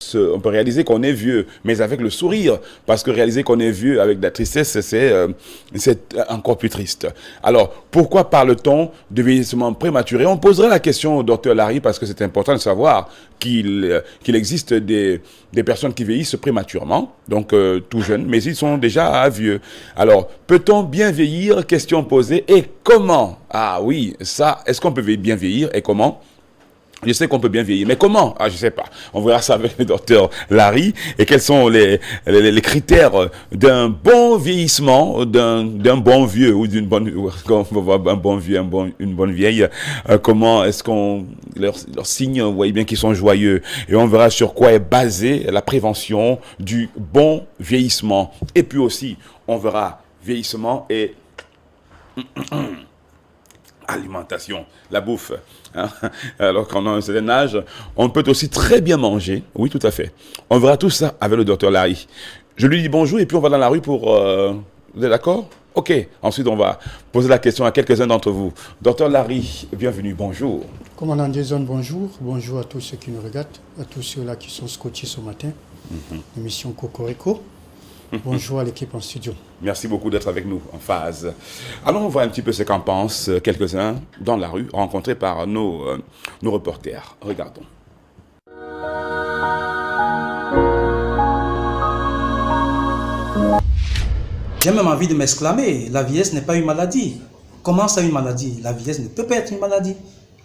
On peut réaliser qu'on est vieux, mais avec le sourire, parce que réaliser qu'on est vieux avec de la tristesse, c'est encore plus triste. Alors, pourquoi parle-t-on de vieillissement prématuré? On poserait la question au docteur Larry, parce que c'est important de savoir qu'il existe des personnes qui vieillissent prématurément, donc tout jeunes, mais ils sont déjà vieux. Alors, peut-on bien vieillir? Question posée. Et comment? Ah oui, ça, est-ce qu'on peut bien vieillir et comment? Je sais qu'on peut bien vieillir, mais comment? Ah, je sais pas. On verra ça avec le docteur Larry. Et quels sont les critères d'un bon vieillissement, d'un bon vieux ou d'une bonne, un bon vieux, une bonne vieille. Comment est-ce qu'on leurs signes, vous voyez bien qu'ils sont joyeux. Et on verra sur quoi est basée la prévention du bon vieillissement. Et puis aussi, on verra vieillissement et alimentation, la bouffe. Alors qu'on a un certain âge, on peut aussi très bien manger. Oui, tout à fait. On verra tout ça avec le docteur Larry. Je lui dis bonjour et puis on va dans la rue pour... Vous êtes d'accord? Ok. Ensuite, on va poser la question à quelques-uns d'entre vous. Docteur Larry, bienvenue, bonjour. Commandant Jason, bonjour. Bonjour à tous ceux qui nous regardent, à tous ceux-là qui sont scotchés ce matin. Émission Cocorico. Bonjour à l'équipe en studio. Merci beaucoup d'être avec nous en phase. Allons voir un petit peu ce qu'en pensent quelques-uns dans la rue, rencontrés par nos reporters. Regardons. J'ai même envie de m'exclamer, la vieillesse n'est pas une maladie. Comment ça une maladie? La vieillesse ne peut pas être une maladie.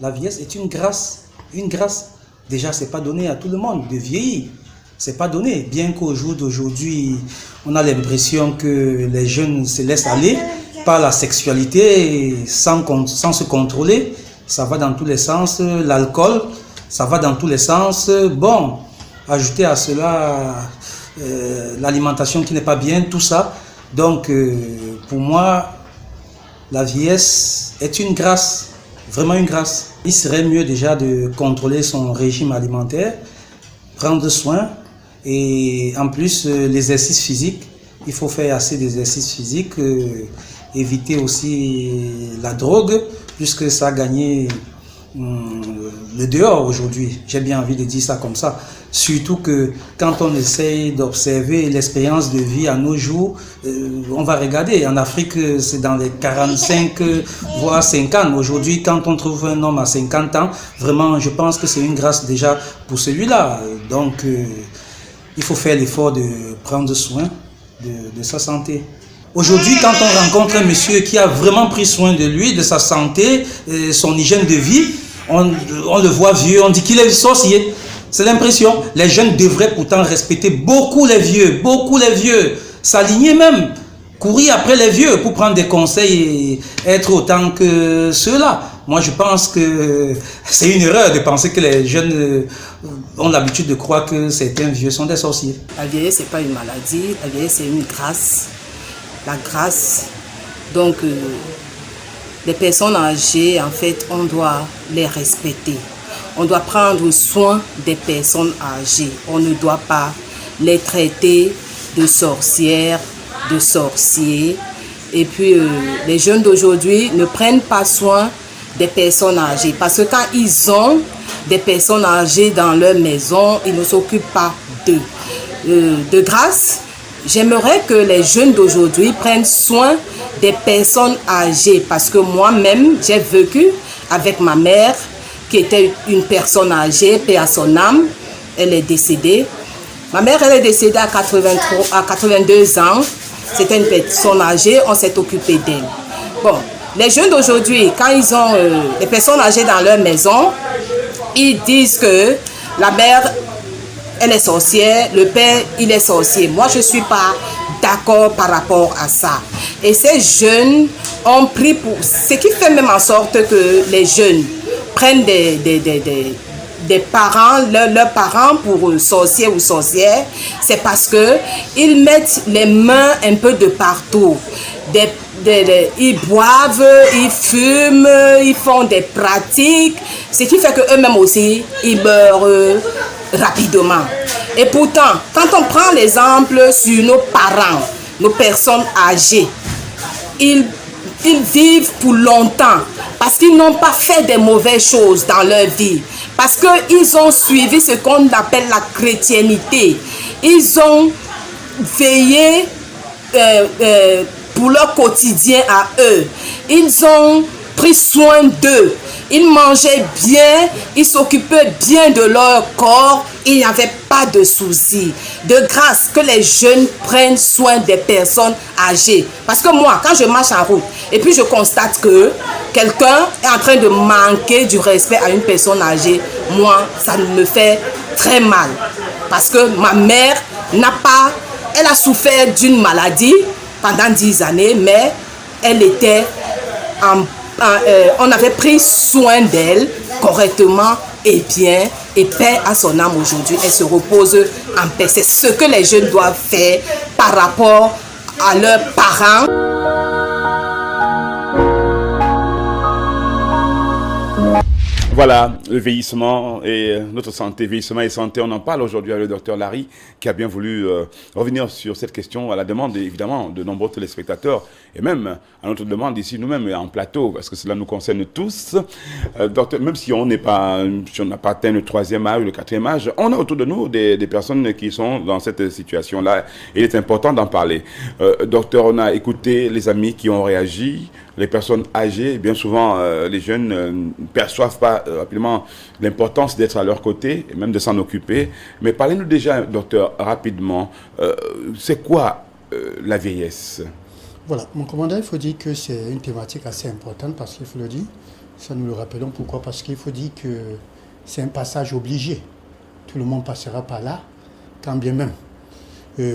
La vieillesse est une grâce. Une grâce. Déjà, ce n'est pas donné à tout le monde de vieillir. C'est pas donné, bien qu'au jour d'aujourd'hui, on a l'impression que les jeunes se laissent aller par la sexualité sans se contrôler. Ça va dans tous les sens, l'alcool, ça va dans tous les sens. Bon, ajouter à cela l'alimentation qui n'est pas bien, tout ça. Donc, pour moi, la vieillesse est une grâce, vraiment une grâce. Il serait mieux déjà de contrôler son régime alimentaire, prendre soin. Et en plus, l'exercice physique, il faut faire assez d'exercices physiques, éviter aussi la drogue, puisque ça a gagné le dehors aujourd'hui. J'ai bien envie de dire ça comme ça. Surtout que quand on essaye d'observer l'expérience de vie à nos jours, on va regarder. En Afrique, c'est dans les 45, voire 50. Aujourd'hui, quand on trouve un homme à 50 ans, vraiment, je pense que c'est une grâce déjà pour celui-là. Donc, il faut faire l'effort de prendre soin de sa santé. Aujourd'hui, quand on rencontre un monsieur qui a vraiment pris soin de lui, de sa santé, son hygiène de vie, on le voit vieux, on dit qu'il est sorcier. C'est l'impression. Les jeunes devraient pourtant respecter beaucoup les vieux, s'aligner même, courir après les vieux pour prendre des conseils et être autant que ceux-là. Moi, je pense que c'est une erreur de penser que les jeunes ont l'habitude de croire que certains vieux sont des sorciers. La vieillesse, ce n'est pas une maladie. La vieillesse, c'est une grâce. La grâce. Donc, les personnes âgées, en fait, on doit les respecter. On doit prendre soin des personnes âgées. On ne doit pas les traiter de sorcières, de sorciers. Et puis, les jeunes d'aujourd'hui ne prennent pas soin des personnes âgées. Parce que quand ils ont des personnes âgées dans leur maison, ils ne s'occupent pas d'eux. De grâce, j'aimerais que les jeunes d'aujourd'hui prennent soin des personnes âgées. Parce que moi-même, j'ai vécu avec ma mère, qui était une personne âgée, paix à son âme. Elle est décédée. Ma mère, elle est décédée à 82 ans. C'était une personne âgée, on s'est occupé d'elle. Bon, les jeunes d'aujourd'hui, quand ils ont des personnes âgées dans leur maison, ils disent que la mère, elle est sorcière, le père, il est sorcier. Moi, je ne suis pas d'accord par rapport à ça. Et ces jeunes ont pris pour... Ce qui fait même en sorte que les jeunes prennent des parents, leurs parents pour sorciers ou sorcières, c'est parce qu'ils mettent les mains un peu de partout. Ils boivent, ils fument, ils font des pratiques, ce qui fait qu'eux-mêmes aussi, ils meurent rapidement. Et pourtant, quand on prend l'exemple sur nos parents, nos personnes âgées, ils vivent pour longtemps parce qu'ils n'ont pas fait de mauvaises choses dans leur vie. Parce qu'ils ont suivi ce qu'on appelle la chrétiennité. Ils ont veillé pour leur quotidien à eux. Ils ont pris soin d'eux. Ils mangeaient bien, ils s'occupaient bien de leur corps, il n'y avait pas de soucis. De grâce que les jeunes prennent soin des personnes âgées. Parce que moi, quand je marche en route et puis je constate que quelqu'un est en train de manquer du respect à une personne âgée, moi, ça me fait très mal. Parce que ma mère elle a souffert d'une maladie pendant 10 années, mais elle était on avait pris soin d'elle correctement et bien, et paix à son âme aujourd'hui. Elle se repose en paix. C'est ce que les jeunes doivent faire par rapport à leurs parents. Voilà, le vieillissement et notre santé, vieillissement et santé, on en parle aujourd'hui avec le docteur Larry qui a bien voulu revenir sur cette question à la demande évidemment de nombreux téléspectateurs et même à notre demande ici nous-mêmes en plateau parce que cela nous concerne tous. Docteur, même si on n'a pas atteint le 3e âge, le 4e âge, on a autour de nous des personnes qui sont dans cette situation-là. Il est important d'en parler. Docteur, on a écouté les amis qui ont réagi. Les personnes âgées, bien souvent, les jeunes ne perçoivent pas rapidement l'importance d'être à leur côté et même de s'en occuper. Mais parlez-nous déjà, docteur, rapidement, c'est quoi la vieillesse? Voilà, mon commandant, il faut dire que c'est une thématique assez importante parce qu'il faut le dire. Ça nous le rappelons. Pourquoi? Parce qu'il faut dire que c'est un passage obligé. Tout le monde passera par là, quand bien même.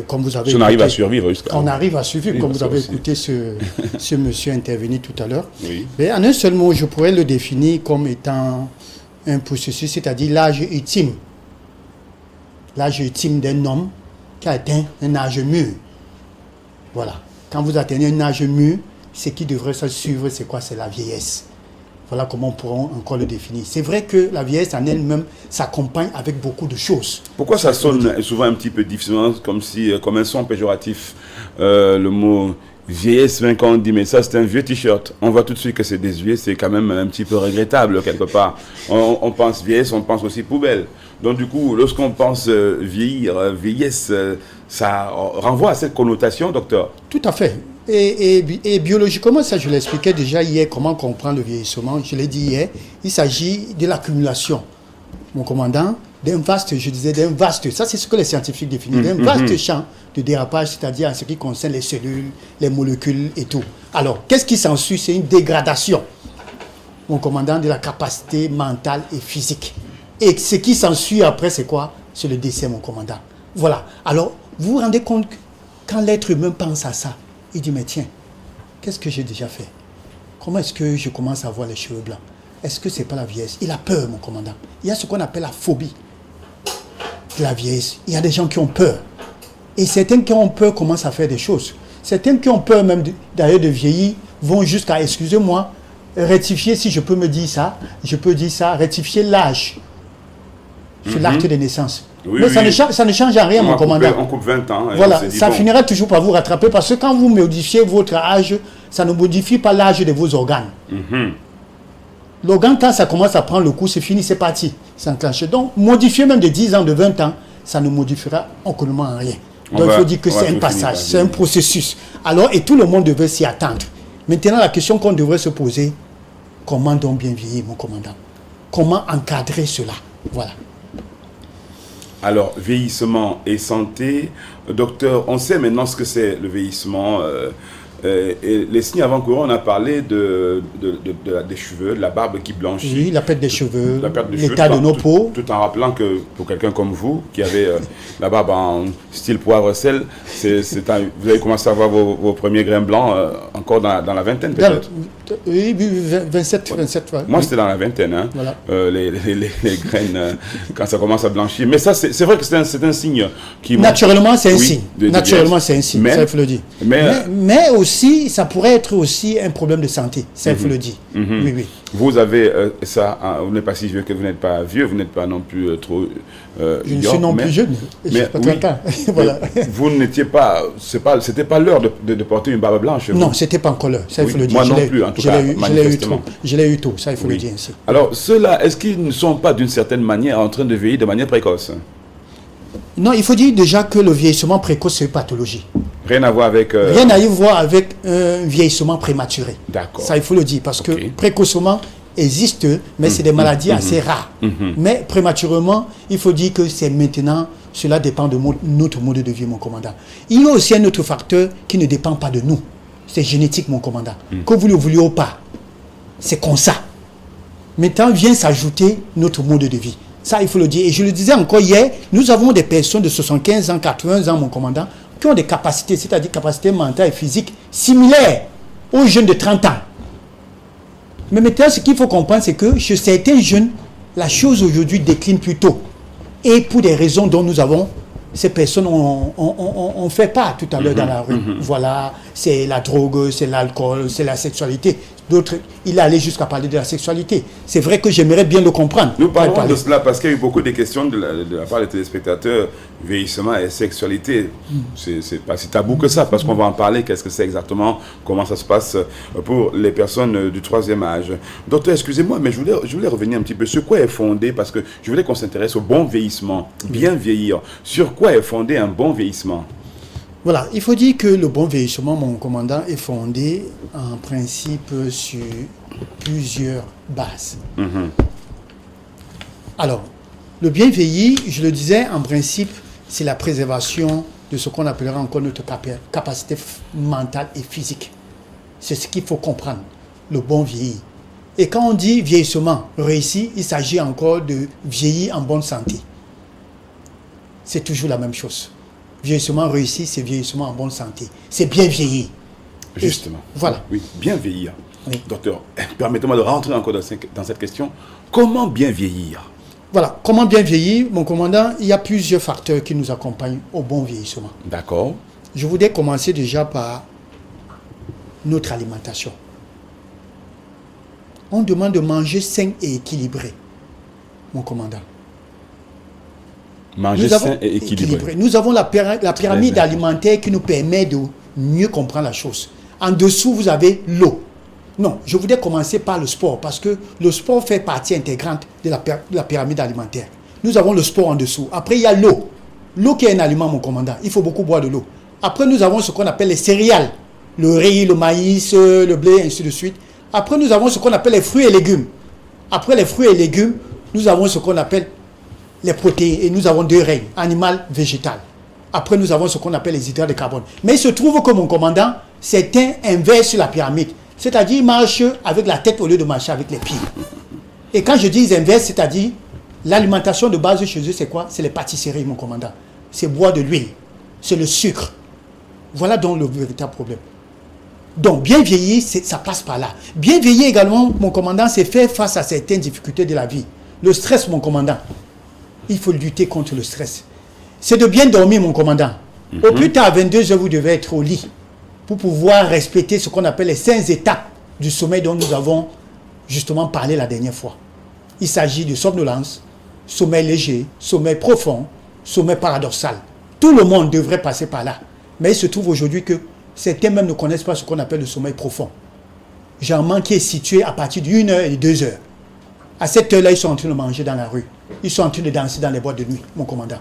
Comme vous avez on arrive à survivre jusqu'à... On arrive à survivre, oui, comme vous avez aussi écouté ce monsieur intervenir tout à l'heure. Oui. Mais en un seul mot, je pourrais le définir comme étant un processus, c'est-à-dire l'âge ultime. L'âge ultime d'un homme qui a atteint un âge mûr. Voilà. Quand vous atteignez un âge mûr, ce qui devrait se suivre, c'est quoi? C'est la vieillesse. Voilà comment on pourra encore le définir. C'est vrai que la vieillesse en elle-même s'accompagne avec beaucoup de choses. Pourquoi ça sonne souvent un petit peu difficilement, comme un son péjoratif, le mot vieillesse, quand on dit mais ça c'est un vieux t-shirt, on voit tout de suite que c'est désuet, c'est quand même un petit peu regrettable quelque part. On pense vieillesse, on pense aussi poubelle. Donc du coup, lorsqu'on pense vieillir, vieillesse, ça renvoie à cette connotation, docteur. Tout à fait. Et biologiquement, ça je l'expliquais déjà hier, comment comprendre le vieillissement. Je l'ai dit hier, il s'agit de l'accumulation, mon commandant, d'un vaste, ça c'est ce que les scientifiques définissent, d'un vaste champ de dérapage, c'est-à-dire en ce qui concerne les cellules, les molécules et tout. Alors, qu'est-ce qui s'ensuit? C'est une dégradation, mon commandant, de la capacité mentale et physique. Et ce qui s'ensuit après, c'est quoi? C'est le décès, mon commandant. Voilà. Alors, vous vous rendez compte que quand l'être humain pense à ça, il dit, mais tiens, qu'est-ce que j'ai déjà fait? Comment est-ce que je commence à avoir les cheveux blancs? Est-ce que ce n'est pas la vieillesse? Il a peur, mon commandant. Il y a ce qu'on appelle la phobie de la vieillesse. Il y a des gens qui ont peur. Et certains qui ont peur commencent à faire des choses. Certains qui ont peur même d'ailleurs de vieillir vont jusqu'à, excusez-moi, rectifier, si je peux me dire ça, rectifier l'âge sur l'acte de naissance. Oui, mais oui. Ça ne change en rien, mon commandant. On coupe 20 ans. Voilà, ça finira toujours par vous rattraper parce que quand vous modifiez votre âge, ça ne modifie pas l'âge de vos organes. L'organe, quand ça commence à prendre le coup, c'est fini, c'est parti. C'est enclenché. Donc, modifier même de 10 ans, de 20 ans, ça ne modifiera aucunement en rien. Donc, il faut dire que c'est un passage, c'est un processus. Alors, et tout le monde devait s'y attendre. Maintenant, la question qu'on devrait se poser, comment donc bien vieillir, mon commandant? Comment encadrer cela? Voilà. Alors, vieillissement et santé. Docteur, on sait maintenant ce que c'est le vieillissement. Et les signes avant-coureurs, on a parlé des cheveux, de la barbe qui blanchit. Oui, la perte des cheveux, l'état de nos peaux. Tout en rappelant que pour quelqu'un comme vous, qui avez la barbe en style poivre-sel, vous avez commencé à avoir vos premiers grains blancs encore dans la vingtaine peut-être. Oui, 27. Ouais. Moi, c'était dans la vingtaine, hein. Voilà. Les graines, quand ça commence à blanchir. Mais ça, c'est vrai que c'est un signe qui... Naturellement, c'est un signe. De Naturellement, c'est un signe, ça il faut le dire. Mais aussi, aussi, ça pourrait être aussi un problème de santé, ça il faut le dire. Oui, oui. Vous avez ça, vous n'êtes pas si vieux que vous n'êtes pas vieux, vous n'êtes pas non plus trop je ne suis non plus jeune, je suis pas 30 ans. Voilà. Vous n'étiez pas, c'était pas l'heure de porter une barbe blanche. Non, c'était pas encore l'heure, ça il faut le dire. Moi non plus, en tout cas, manifestement. Je l'ai eu tôt, ça il faut le dire ainsi. Alors, ceux-là, est-ce qu'ils ne sont pas d'une certaine manière en train de vieillir de manière précoce? Non, il faut dire déjà que le vieillissement précoce, c'est une pathologie. Rien à voir avec... Rien à y voir avec un vieillissement prématuré. D'accord. Ça, il faut le dire, parce que précocement existe, mais c'est des maladies assez rares. Mais prématurément, il faut dire que c'est maintenant, cela dépend de notre mode de vie, mon commandant. Il y a aussi un autre facteur qui ne dépend pas de nous. C'est génétique, mon commandant. Que vous le vouliez ou pas, c'est comme ça. Maintenant, vient s'ajouter notre mode de vie. Ça, il faut le dire. Et je le disais encore hier, nous avons des personnes de 75 ans, 80 ans, mon commandant, qui ont des capacités, c'est-à-dire capacités mentales et physiques similaires aux jeunes de 30 ans. Mais maintenant, ce qu'il faut comprendre, c'est que chez certains jeunes, la chose aujourd'hui décline plus tôt. Et pour des raisons dont nous avons, ces personnes ont fait part tout à l'heure dans la rue. Voilà, c'est la drogue, c'est l'alcool, c'est la sexualité. D'autres, il est allé jusqu'à parler de la sexualité. C'est vrai que j'aimerais bien le comprendre. Nous parlons de cela parce qu'il y a eu beaucoup de questions de la part des téléspectateurs, vieillissement et sexualité. C'est pas si tabou que ça, parce qu'on va en parler, qu'est-ce que c'est exactement, comment ça se passe pour les personnes du troisième âge. Docteur, excusez-moi, mais je voulais revenir un petit peu. Sur quoi est fondé, parce que je voulais qu'on s'intéresse au bon vieillissement, bien vieillir. Sur quoi est fondé un bon vieillissement? Voilà, il faut dire que le bon vieillissement, mon commandant, est fondé en principe sur plusieurs bases. Alors, le bien vieillir, je le disais, en principe, c'est la préservation de ce qu'on appellera encore notre capacité mentale et physique. C'est ce qu'il faut comprendre, le bon vieillir. Et quand on dit vieillissement réussi, il s'agit encore de vieillir en bonne santé. C'est toujours la même chose. Vieillissement réussi, c'est vieillissement en bonne santé. C'est bien vieillir. Justement. Voilà. Oui, bien vieillir. Oui. Docteur, permettez-moi de rentrer encore dans cette question. Comment bien vieillir? Voilà. Comment bien vieillir, mon commandant? Il y a plusieurs facteurs qui nous accompagnent au bon vieillissement. D'accord. Je voudrais commencer déjà par notre alimentation. On demande de manger sain et équilibré, mon commandant. Manger sain et équilibré. Nous avons la pyramide alimentaire qui nous permet de mieux comprendre la chose. En dessous, vous avez l'eau. Non, je voudrais commencer par le sport parce que le sport fait partie intégrante de la pyramide alimentaire. Nous avons le sport en dessous. Après, il y a l'eau. L'eau qui est un aliment, mon commandant. Il faut beaucoup boire de l'eau. Après, nous avons ce qu'on appelle les céréales. Le riz, le maïs, le blé, ainsi de suite. Après, nous avons ce qu'on appelle les fruits et légumes. Après les fruits et légumes, nous avons ce qu'on appelle les protéines, et nous avons deux règnes, animal, végétal. Après, nous avons ce qu'on appelle les hydrates de carbone. Mais il se trouve que mon commandant, c'est un inverse sur la pyramide. C'est-à-dire, il marche avec la tête au lieu de marcher avec les pieds. Et quand je dis inverse, c'est-à-dire, l'alimentation de base chez eux, c'est quoi? C'est les pâtisseries, mon commandant. C'est boire de l'huile. C'est le sucre. Voilà donc le véritable problème. Donc, bien vieillir, ça passe par là. Bien vieillir également, mon commandant, c'est faire face à certaines difficultés de la vie. Le stress, mon commandant. Il faut lutter contre le stress. C'est de bien dormir, mon commandant. Au plus tard, à 22 heures, vous devez être au lit pour pouvoir respecter ce qu'on appelle les 5 étapes du sommeil dont nous avons justement parlé la dernière fois. Il s'agit de somnolence, sommeil léger, sommeil profond, sommeil paradoxal. Tout le monde devrait passer par là. Mais il se trouve aujourd'hui que certains même ne connaissent pas ce qu'on appelle le sommeil profond. Généralement qui est situé à partir d'1 heure et 2 heures. À cette heure-là, ils sont en train de manger dans la rue. Ils sont en train de danser dans les boîtes de nuit, mon commandant.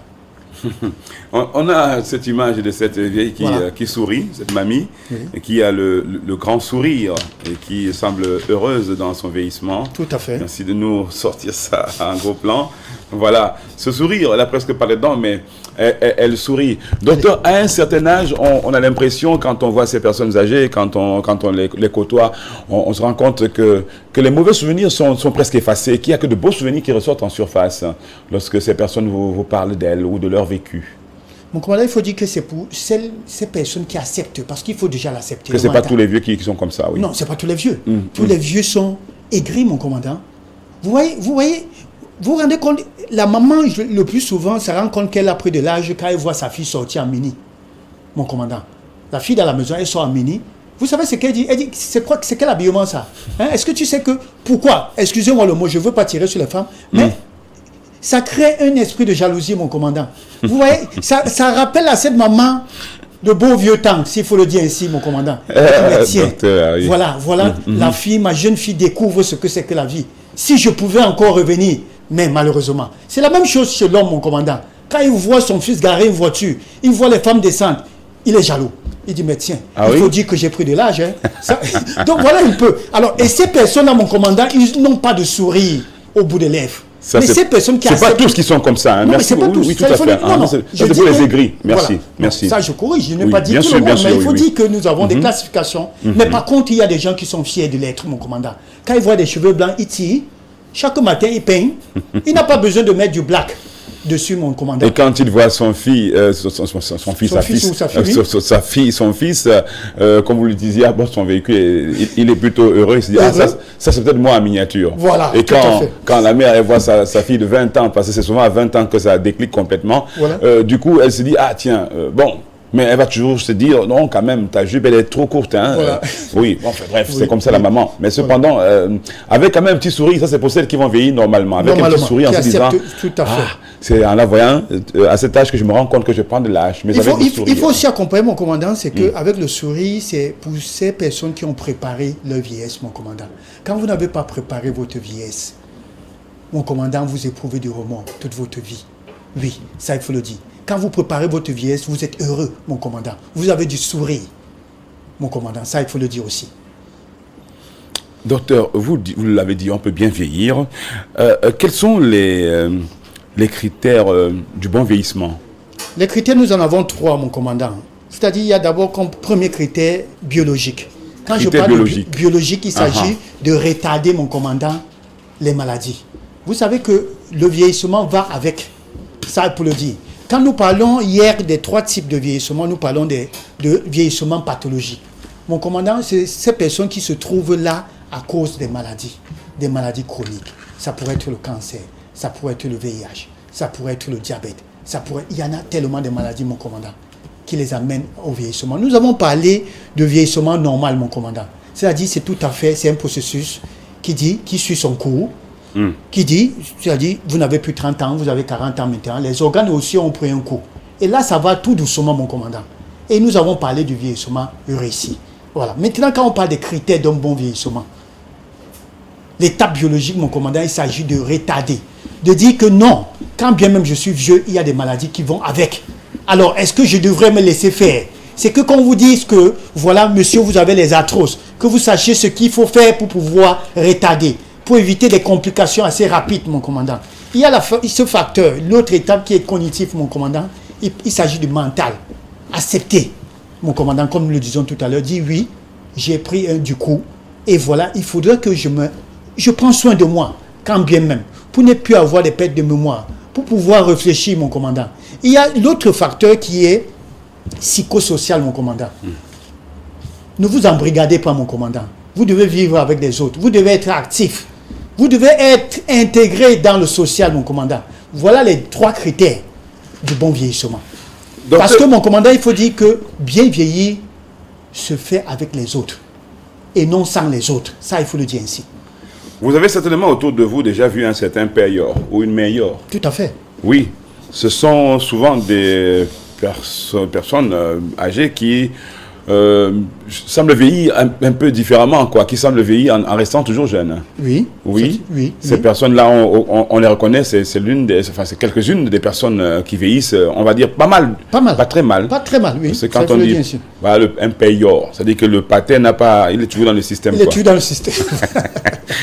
On a cette image de cette vieille qui sourit, cette mamie, et qui a le grand sourire et qui semble heureuse dans son vieillissement. Tout à fait. Merci de nous sortir ça en gros plan. Voilà, ce sourire, elle a presque pas les dents, mais elle sourit. Docteur, à un certain âge, on a l'impression, quand on voit ces personnes âgées, quand on les côtoie, on se rend compte que les mauvais souvenirs sont presque effacés, qu'il n'y a que de beaux souvenirs qui ressortent en surface lorsque ces personnes vous parlent d'elles ou de leur vécu. Mon commandant, il faut dire que c'est pour ces personnes qui acceptent, parce qu'il faut déjà l'accepter. Que ce n'est pas tous les vieux qui sont comme ça, oui. Non, ce n'est pas tous les vieux. Tous les vieux sont aigris, mon commandant. Vous voyez, vous vous rendez compte, la maman, le plus souvent, se rend compte qu'elle a pris de l'âge quand elle voit sa fille sortir en mini. Mon commandant. La fille dans la maison, elle sort en mini. Vous savez ce qu'elle dit? Elle dit, c'est quel habillement ça? Hein? Est-ce que tu sais que, pourquoi? Excusez-moi le mot, je ne veux pas tirer sur les femmes, mais ça crée un esprit de jalousie, mon commandant. Vous voyez, ça rappelle à cette maman de beaux vieux temps, s'il faut le dire ainsi, mon commandant. Docteur, oui. Voilà, la fille, ma jeune fille découvre ce que c'est que la vie. Si je pouvais encore revenir, mais malheureusement. C'est la même chose chez l'homme, mon commandant. Quand il voit son fils garer une voiture, il voit les femmes descendre, il est jaloux. Il dit, mais tiens, il faut dire que j'ai pris de l'âge. Hein. Donc voilà un peu. Alors, et ces personnes-là, mon commandant, ils n'ont pas de sourire au bout des lèvres. Ça, mais ces personnes qui c'est pas tous qui sont comme ça. Hein. Non, merci. Mais pas tous. Oui, tout à fait. C'est pour les aigris. Merci. Voilà. Merci. Ça, je corrige. Je n'ai pas dit tout le monde, mais il faut dire que nous avons des classifications. Mais par contre, il y a des gens qui sont fiers de l'être, mon commandant. Quand ils voient des cheveux blancs, ils tirent. Chaque matin, il peigne. Il n'a pas besoin de mettre du black dessus, mon commandant. Et quand il voit son fils, sa fille, son fils, comme vous le disiez, à bord de son véhicule, il est plutôt heureux. Il se dit, ça c'est peut-être moi en miniature. Voilà. Et quand la mère elle voit sa fille de 20 ans, parce que c'est souvent à 20 ans que ça déclic complètement, voilà. Du coup, elle se dit, tiens, bon. Mais elle va toujours se dire, non, quand même, ta jupe, elle est trop courte. Hein. Voilà. Oui, bon, bref, c'est comme ça la maman. Mais cependant, avec quand même un petit sourire, ça c'est pour celles qui vont vieillir normalement. Avec un petit sourire en se disant, tout à fait. c'est en la voyant, à cet âge que je me rends compte que je prends de l'âge. Mais il faut aussi accompagner, mon commandant, c'est qu'avec le sourire, c'est pour ces personnes qui ont préparé leur vieillesse, mon commandant. Quand vous n'avez pas préparé votre vieillesse, mon commandant, vous éprouvez du remords toute votre vie. Oui, ça il faut le dire. Quand vous préparez votre vieillesse, vous êtes heureux, mon commandant. Vous avez du sourire, mon commandant. Ça, il faut le dire aussi. Docteur, vous l'avez dit, on peut bien vieillir. Quels sont les critères du bon vieillissement? Les critères, nous en avons 3, mon commandant. C'est-à-dire, il y a d'abord comme premier critère biologique. Quand je parle de biologique, il s'agit de retarder, mon commandant, les maladies. Vous savez que le vieillissement va avec. Ça, pour le dire. Quand nous parlons hier des 3 types de vieillissement, nous parlons de vieillissement pathologique. Mon commandant, c'est ces personnes qui se trouvent là à cause des maladies chroniques. Ça pourrait être le cancer, ça pourrait être le VIH, ça pourrait être le diabète. Il y en a tellement de maladies, mon commandant, qui les amènent au vieillissement. Nous avons parlé de vieillissement normal, mon commandant. C'est-à-dire, c'est un processus qui suit son cours. Qui dit, c'est-à-dire, vous n'avez plus 30 ans, vous avez 40 ans maintenant, les organes aussi ont pris un coup. Et là, ça va tout doucement, mon commandant. Et nous avons parlé du vieillissement réussi. Voilà. Maintenant, quand on parle des critères d'un bon vieillissement, l'étape biologique, mon commandant, il s'agit de retarder. De dire que non, quand bien même je suis vieux, il y a des maladies qui vont avec. Alors, est-ce que je devrais me laisser faire? C'est que quand on vous dit que, voilà, monsieur, vous avez les arthroses, que vous sachiez ce qu'il faut faire pour pouvoir retarder. Pour éviter des complications assez rapides, mon commandant. Il y a ce facteur, l'autre étape qui est cognitif, mon commandant, il s'agit du mental. Accepter, mon commandant, comme nous le disons tout à l'heure, dit oui, j'ai pris du coup, et voilà, il faudrait que je prends soin de moi, quand bien même, pour ne plus avoir des pertes de mémoire, pour pouvoir réfléchir, mon commandant. Il y a l'autre facteur qui est psychosocial, mon commandant. Ne vous embrigadez pas, mon commandant. Vous devez vivre avec les autres, vous devez être actif. Vous devez être intégré dans le social, mon commandant. Voilà les 3 critères du bon vieillissement. Donc, parce que, mon commandant, il faut dire que bien vieillir se fait avec les autres et non sans les autres. Ça, il faut le dire ainsi. Vous avez certainement autour de vous déjà vu un certain père ou une meilleure. Tout à fait. Oui, ce sont souvent des personnes âgées qui semble vieillir un peu différemment, quoi, qui semble vieillir en restant toujours jeune. Oui. Ces personnes-là, on les reconnaît, c'est quelques-unes des personnes qui vieillissent, on va dire pas mal. Pas très mal. Pas très mal, oui. C'est quand on dit un payeur, c'est-à-dire que le pater il est toujours dans le système. Il est toujours dans le système.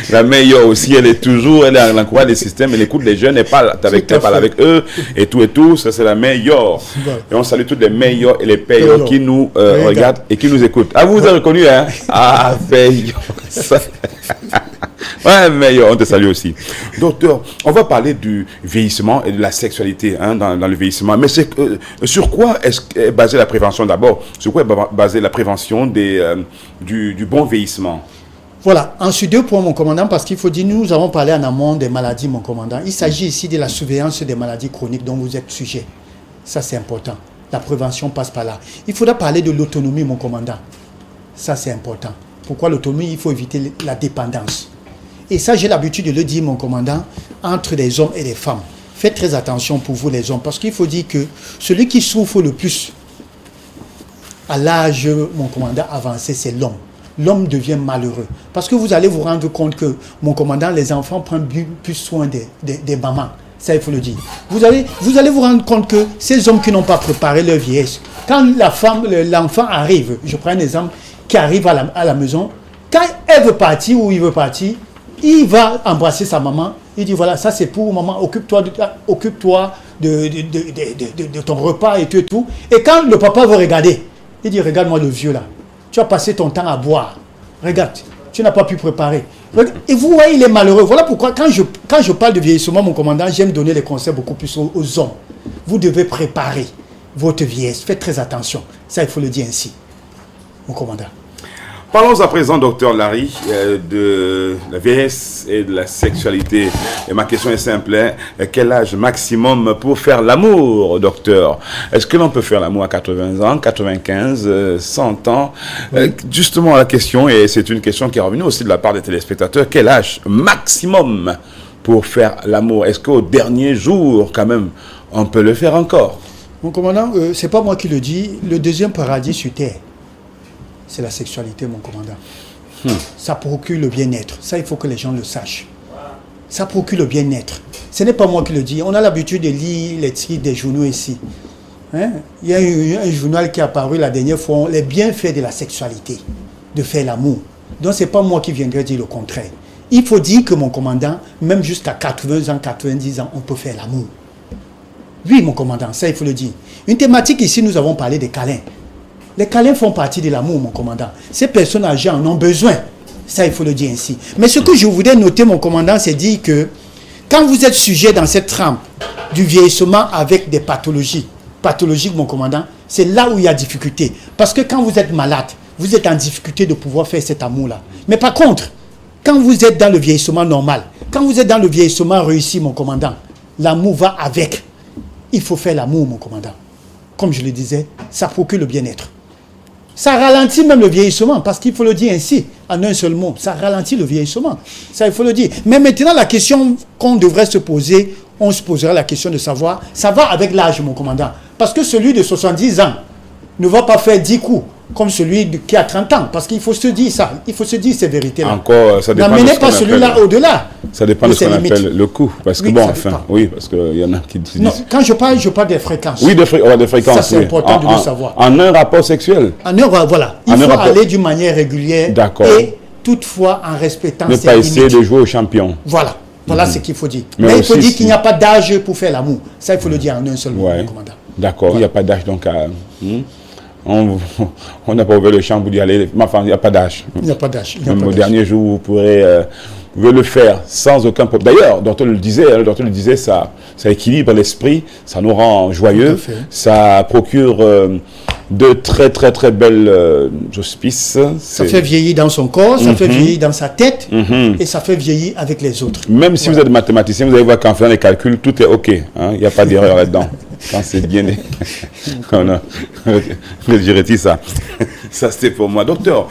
La meilleure aussi, elle encourage les systèmes, elle écoute les jeunes, elle parle avec eux, et tout, ça c'est la meilleure. Voilà. Et on salue tous les meilleurs et les payeurs qui nous regardent et qui nous écoutent. Ah, vous avez reconnu, hein? Ah, meilleur. Ouais, meilleur, on te salue aussi. Docteur, on va parler du vieillissement et de la sexualité dans le vieillissement. Mais sur quoi est basée la prévention d'abord? Sur quoi est basée la prévention du bon vieillissement? Voilà, ensuite 2 points, mon commandant, parce qu'il faut dire, nous avons parlé en amont des maladies, mon commandant. Il s'agit ici de la surveillance des maladies chroniques dont vous êtes sujet. Ça, c'est important. La prévention passe par là. Il faudra parler de l'autonomie, mon commandant. Ça, c'est important. Pourquoi l'autonomie? Il faut éviter la dépendance. Et ça, j'ai l'habitude de le dire, mon commandant, entre les hommes et les femmes. Faites très attention pour vous, les hommes, parce qu'il faut dire que celui qui souffre le plus à l'âge, mon commandant, avancé, c'est l'homme. L'homme devient malheureux. Parce que vous allez vous rendre compte que, mon commandant, les enfants prennent plus soin des mamans. Ça, il faut le dire. Vous allez vous rendre compte que ces hommes qui n'ont pas préparé leur vieillesse, quand l'enfant arrive, je prends un exemple, qui arrive à la maison, quand elle veut partir ou il veut partir, il va embrasser sa maman. Il dit, voilà, ça c'est pour maman, occupe-toi de ton repas et tout. Et quand le papa veut regarder, il dit, regarde-moi le vieux là. Tu as passé ton temps à boire. Regarde, tu n'as pas pu préparer. Et vous voyez, il est malheureux. Voilà pourquoi, quand je parle de vieillissement, mon commandant, j'aime donner les conseils beaucoup plus aux hommes. Vous devez préparer votre vieillesse. Faites très attention. Ça, il faut le dire ainsi, mon commandant. Parlons à présent, docteur Larry, de la vieillesse et de la sexualité. Et ma question est simple, hein. Quel âge maximum pour faire l'amour, docteur? Est-ce que l'on peut faire l'amour à 80 ans, 95, 100 ans? Justement, la question, et c'est une question qui est revenue aussi de la part des téléspectateurs, quel âge maximum pour faire l'amour? Est-ce qu'au dernier jour, quand même, on peut le faire encore? Mon commandant, c'est pas moi qui le dis, le deuxième paradis sur terre, c'est la sexualité, mon commandant. Ça procure le bien-être. Ça, il faut que les gens le sachent. Ça procure le bien-être. Ce n'est pas moi qui le dis. On a l'habitude de lire les titres des journaux ici. Hein? Il y a un journal qui est apparu la dernière fois, les bienfaits de la sexualité, de faire l'amour. Donc, ce n'est pas moi qui viendrai dire le contraire. Il faut dire que, mon commandant, même jusqu'à 80 ans, 90 ans, on peut faire l'amour. Oui, mon commandant, ça, il faut le dire. Une thématique ici, nous avons parlé des câlins. Les câlins font partie de l'amour, mon commandant. Ces personnes âgées en ont besoin. Ça, il faut le dire ainsi. Mais ce que je voudrais noter, mon commandant, c'est dire que quand vous êtes sujet dans cette trempe du vieillissement avec des pathologies, mon commandant, c'est là où il y a difficulté. Parce que quand vous êtes malade, vous êtes en difficulté de pouvoir faire cet amour-là. Mais par contre, quand vous êtes dans le vieillissement normal, quand vous êtes dans le vieillissement réussi, mon commandant, l'amour va avec. Il faut faire l'amour, mon commandant. Comme je le disais, ça procure le bien-être. Ça ralentit même le vieillissement, parce qu'il faut le dire ainsi, en un seul mot. Ça ralentit le vieillissement. Ça, il faut le dire. Mais maintenant, la question qu'on devrait se poser, on se posera la question de savoir, ça va avec l'âge, mon commandant. Parce que celui de 70 ans ne va pas faire 10 coups, comme celui qui a 30 ans. Parce qu'il faut se dire ça. Il faut se dire ces vérités-là. Encore, ça dépend. N'amenez pas celui-là au-delà. Ça dépend de ce qu'on appelle le coup. Parce que, oui, bon, enfin, oui, parce qu'il y en a qui disent... Non, quand je parle des fréquences. Oui, des fréquences. Ça, c'est important de le savoir. En un rapport sexuel. En un, voilà. Il faut aller d'une manière régulière. D'accord. Et toutefois en respectant ses limites. Ne pas essayer de jouer au champion. Voilà. Voilà ce qu'il faut dire. Mais il faut dire qu'il n'y a pas d'âge pour faire l'amour. Ça, il faut le dire en un seul mot, commandant. D'accord. Il n'y a pas d'âge, donc... On n'a pas ouvert le champ pour y aller. Mais enfin, il n'y a pas d'âge. Il n'y a pas d'âge. Même au dernier jour, vous pourrez le faire sans aucun problème. D'ailleurs, le docteur le disait, ça équilibre l'esprit, ça nous rend joyeux, ça procure de très très très belles auspices. Ça fait vieillir dans son corps, ça fait vieillir dans sa tête, et ça fait vieillir avec les autres. Même si vous êtes mathématicien, vous allez voir qu'en faisant les calculs, tout est OK. Il n'y a pas d'erreur là-dedans. Quand c'est bien... Je dirais ça. Ça, c'était pour moi. Docteur,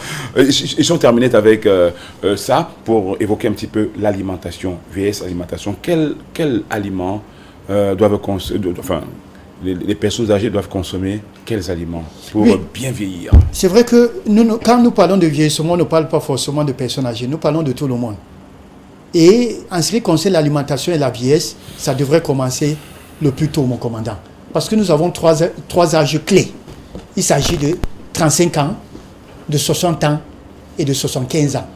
j'en termine avec ça pour évoquer un petit peu l'alimentation, vieillesse, alimentation. Quels aliments doivent consommer, enfin, les personnes âgées doivent consommer quels aliments pour bien vieillir? C'est vrai que quand nous parlons de vieillissement, on ne parle pas forcément de personnes âgées, nous parlons de tout le monde. Et en ce qui concerne l'alimentation et la vieillesse, ça devrait commencer le plus tôt, mon commandant. Parce que nous avons trois âges clés. Il s'agit de 35 ans, de 60 ans et de 75 ans.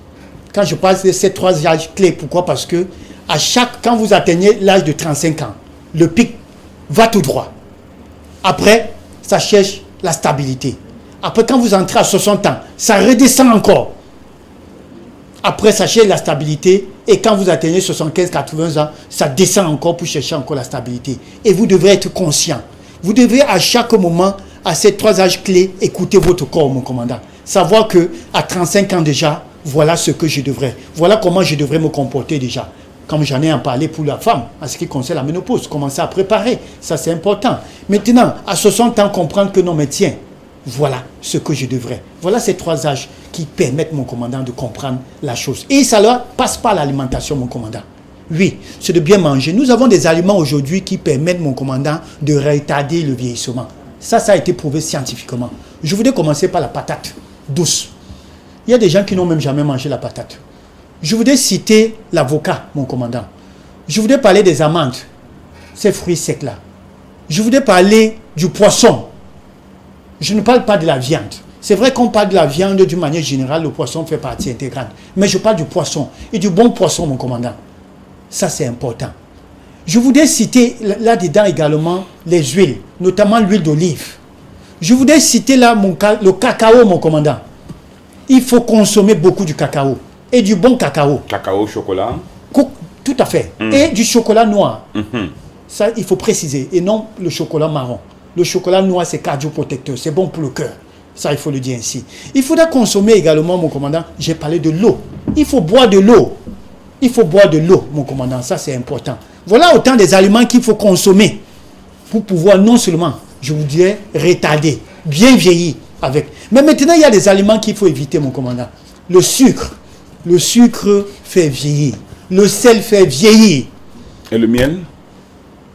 Quand je parle de ces trois âges clés, pourquoi? Parce que quand vous atteignez l'âge de 35 ans, le pic va tout droit. Après, ça cherche la stabilité. Après, quand vous entrez à 60 ans, ça redescend encore. Après, ça cherche la stabilité. Et quand vous atteignez 75-80 ans, ça descend encore pour chercher encore la stabilité. Et vous devez être conscient. Vous devez à chaque moment, à ces trois âges clés, écouter votre corps, mon commandant. Savoir qu'à 35 ans déjà, voilà ce que je devrais. Voilà comment je devrais me comporter déjà. Comme j'en ai en parlé pour la femme, en ce qui concerne la ménopause, commencer à préparer. Ça, c'est important. Maintenant, à 60 ans, comprendre que non, mais tiens, Voilà ce que je devrais. Voilà ces 3 âges qui permettent, mon commandant, de comprendre la chose. Et ça ne passe pas l'alimentation, mon commandant. Oui, c'est de bien manger. Nous avons des aliments aujourd'hui qui permettent, mon commandant, de retarder le vieillissement. Ça a été prouvé scientifiquement. Je voudrais commencer par la patate douce. Il y a des gens qui n'ont même jamais mangé la patate. Je voudrais citer l'avocat, mon commandant. Je voudrais parler des amandes, ces fruits secs-là. Je voudrais parler du poisson. Je ne parle pas de la viande. C'est vrai qu'on parle de la viande d'une manière générale, le poisson fait partie intégrante. Mais je parle du poisson, et du bon poisson, mon commandant. Ça, c'est important. Je voudrais citer là-dedans également les huiles, notamment l'huile d'olive. Je voudrais citer là le cacao, mon commandant. Il faut consommer beaucoup du cacao, et du bon cacao. Cacao, chocolat. Tout à fait. Et du chocolat noir. Ça, il faut préciser, et non le chocolat marron. Le chocolat noir, c'est cardioprotecteur, c'est bon pour le cœur. Ça, il faut le dire ainsi. Il faudra consommer également, mon commandant, j'ai parlé de l'eau. Il faut boire de l'eau. Il faut boire de l'eau, mon commandant, ça c'est important. Voilà autant des aliments qu'il faut consommer pour pouvoir non seulement, je vous dirais, retarder, bien vieillir avec. Mais maintenant, il y a des aliments qu'il faut éviter, mon commandant. Le sucre fait vieillir. Le sel fait vieillir. Et le miel?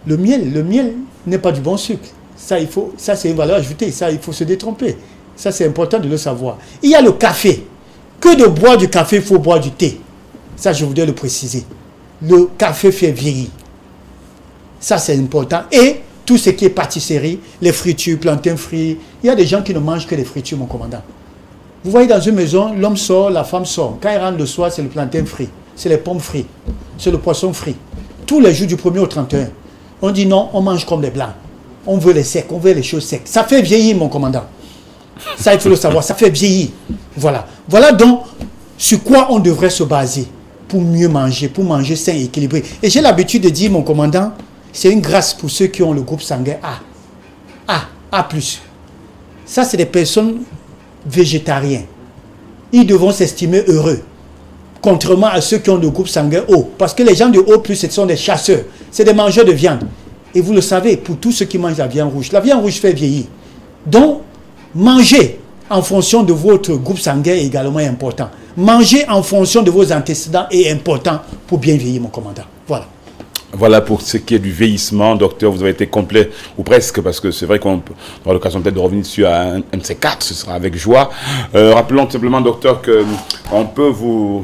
Le miel n'est pas du bon sucre. Ça c'est une valeur ajoutée. Ça, il faut se détromper. Ça, c'est important de le savoir. Il y a le café. Que de boire du café, il faut boire du thé. Ça, je voudrais le préciser. Le café fait vieillir. Ça, c'est important. Et tout ce qui est pâtisserie, les fritures, plantains frits. Il y a des gens qui ne mangent que les fritures, mon commandant. Vous voyez, dans une maison, l'homme sort, la femme sort. Quand il rentre le soir, c'est le plantain frit. C'est les pommes frites. C'est le poisson frit. Tous les jours du 1er au 31. On dit non, on mange comme les blancs. On veut les secs, on veut les choses secs. Ça fait vieillir, mon commandant. Ça, il faut le savoir. Ça fait vieillir. Voilà. Voilà donc sur quoi on devrait se baser pour mieux manger, pour manger sain et équilibré. Et j'ai l'habitude de dire, mon commandant, c'est une grâce pour ceux qui ont le groupe sanguin A+. Ça, c'est des personnes végétariennes. Ils devront s'estimer heureux. Contrairement à ceux qui ont le groupe sanguin O. Parce que les gens de O+, ce sont des chasseurs. C'est des mangeurs de viande. Et vous le savez, pour tous ceux qui mangent la viande rouge fait vieillir. Donc, manger en fonction de votre groupe sanguin est également important. Manger en fonction de vos antécédents est important pour bien vieillir, mon commandant. Voilà. Voilà pour ce qui est du vieillissement. Docteur, vous avez été complet, ou presque, parce que c'est vrai qu'on aura l'occasion peut-être de revenir sur un de ces 4, ce sera avec joie. Rappelons simplement, docteur, qu'on peut vous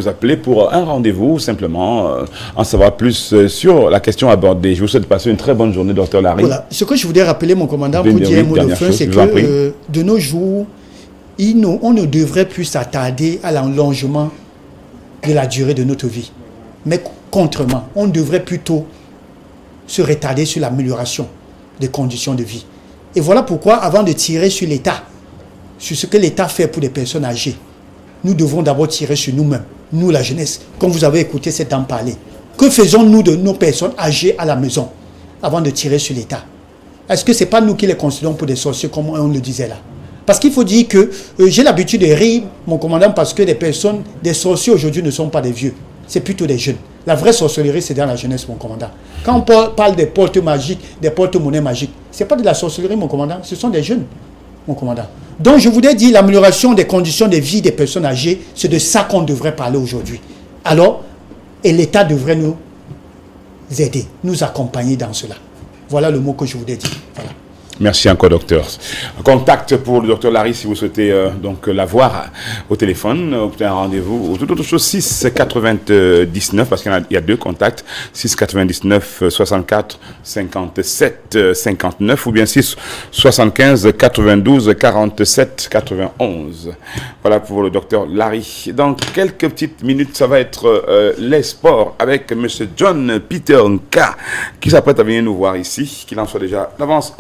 appeler pour un rendez-vous, simplement, en savoir plus sur la question abordée. Je vous souhaite de passer une très bonne journée, docteur Larry. Voilà. Ce que je voudrais rappeler, mon commandant, pour dire un mot de fin, c'est que de nos jours, on ne devrait plus s'attarder à l'allongement de la durée de notre vie. Mais contrairement, on devrait plutôt se retarder sur l'amélioration des conditions de vie. Et voilà pourquoi, avant de tirer sur l'État, sur ce que l'État fait pour les personnes âgées, nous devons d'abord tirer sur nous-mêmes, nous la jeunesse, comme vous avez écouté cette dame parler. Que faisons-nous de nos personnes âgées à la maison avant de tirer sur l'État? Est-ce que ce n'est pas nous qui les considérons pour des sorciers, comme on le disait là? Parce qu'il faut dire que j'ai l'habitude de rire, mon commandant, parce que des sorciers aujourd'hui ne sont pas des vieux. C'est plutôt des jeunes. La vraie sorcellerie, c'est dans la jeunesse, mon commandant. Quand on parle des portes magiques, des porte-monnaies magiques, ce n'est pas de la sorcellerie, mon commandant, ce sont des jeunes, mon commandant. Donc, je voudrais dire, l'amélioration des conditions de vie des personnes âgées, c'est de ça qu'on devrait parler aujourd'hui. Alors, et l'État devrait nous aider, nous accompagner dans cela. Voilà le mot que je voudrais dire. Voilà. Merci encore, docteur. Contact pour le docteur Larry si vous souhaitez donc l'avoir au téléphone, obtenir un rendez-vous. Ou toute autre chose, 699, parce qu'il y a 2 contacts, 699 64 57 59 ou bien 6 75 92 47 91. Voilà pour le docteur Larry. Dans quelques petites minutes, ça va être les sports avec M. John Peter Nka qui s'apprête à venir nous voir ici, qu'il en soit déjà d'avance